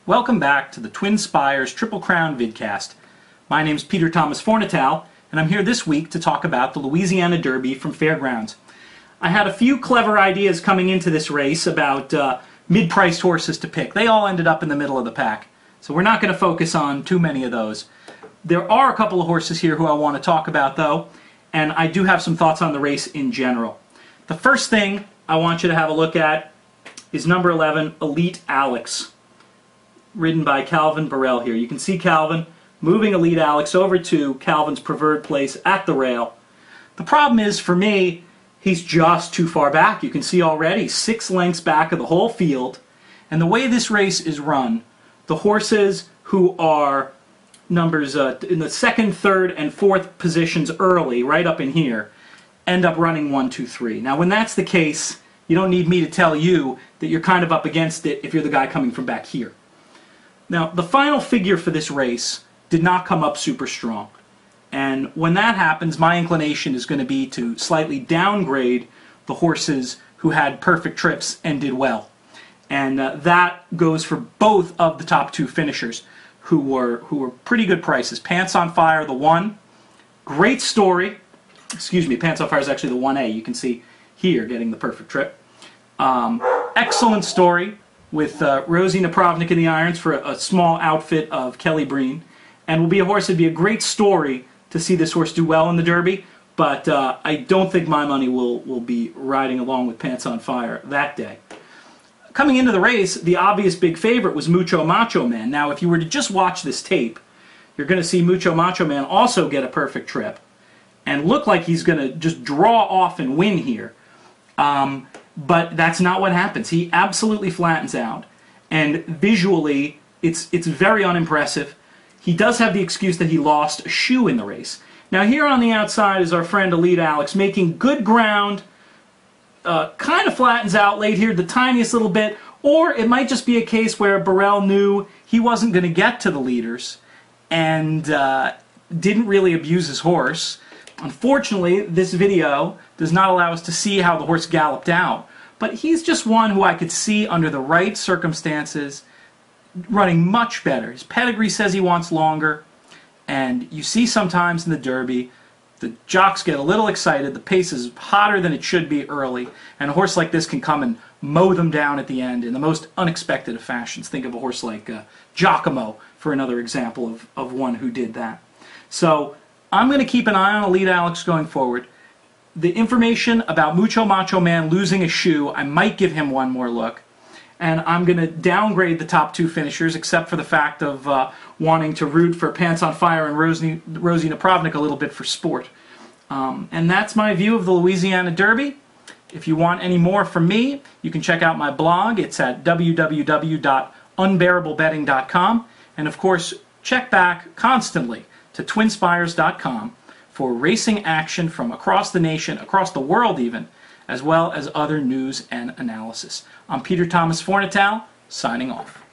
Welcome back to the Twin Spires Triple Crown vidcast. My name's Peter Thomas Fornatale, and I'm here this week to talk about the Louisiana Derby from Fairgrounds. I had a few clever ideas coming into this race about mid-priced horses to pick. They all ended up in the middle of the pack, so we're not going to focus on too many of those. There are a couple of horses here who I want to talk about, though, and I do have some thoughts on the race in general. The first thing I want you to have a look at is number 11, Elite Alex, ridden by Calvin Burrell here. You can see Calvin moving Elite Alex over to Calvin's preferred place at the rail. The problem is, for me, he's just too far back. You can see already 6 lengths back of the whole field. And the way this race is run, the horses who are numbers in the 2nd, 3rd, and 4th positions early, right up in here, end up running 1, 2, 3. Now, when that's the case, you don't need me to tell you that you're kind of up against it if you're the guy coming from back here. Now, the final figure for this race did not come up super strong. And when that happens, my inclination is going to be to slightly downgrade the horses who had perfect trips and did well. And that goes for both of the top 2 finishers who were pretty good prices. Pants on Fire, the 1, great story. Excuse me, Pants on Fire is actually the 1A. You can see here getting the perfect trip. Excellent story with Rosie Napravnik in the irons for a small outfit of Kelly Breen. And will be a horse that'd be a great story to see this horse do well in the Derby, but I don't think my money will be riding along with Pants on Fire that day. Coming into the race, the obvious big favorite was Mucho Macho Man. Now, if you were to just watch this tape, you're going to see Mucho Macho Man also get a perfect trip and look like he's going to just draw off and win here. But that's not what happens. He absolutely flattens out, and visually, it's very unimpressive. He does have the excuse that he lost a shoe in the race. Now, here on the outside is our friend Elite Alex, making good ground, kind of flattens out late here, the tiniest little bit, or it might just be a case where Burrell knew he wasn't going to get to the leaders and didn't really abuse his horse. Unfortunately, this video does not allow us to see how the horse galloped out, but he's just one who I could see under the right circumstances running much better. His pedigree says he wants longer, and you see sometimes in the Derby, the jocks get a little excited, the pace is hotter than it should be early, and a horse like this can come and mow them down at the end in the most unexpected of fashions. Think of a horse like Giacomo for another example of one who did that. So I'm going to keep an eye on Elite Alex going forward. The information about Mucho Macho Man losing a shoe, I might give him one more look. And I'm going to downgrade the top 2 finishers, except for the fact of wanting to root for Pants on Fire and Rosie Napravnik a little bit for sport. And that's my view of the Louisiana Derby. If you want any more from me, you can check out my blog. It's at www.unbearablebetting.com. And of course, check back constantly to twinspires.com for racing action from across the nation, across the world even, as well as other news and analysis. I'm Peter Thomas Fornatale, signing off.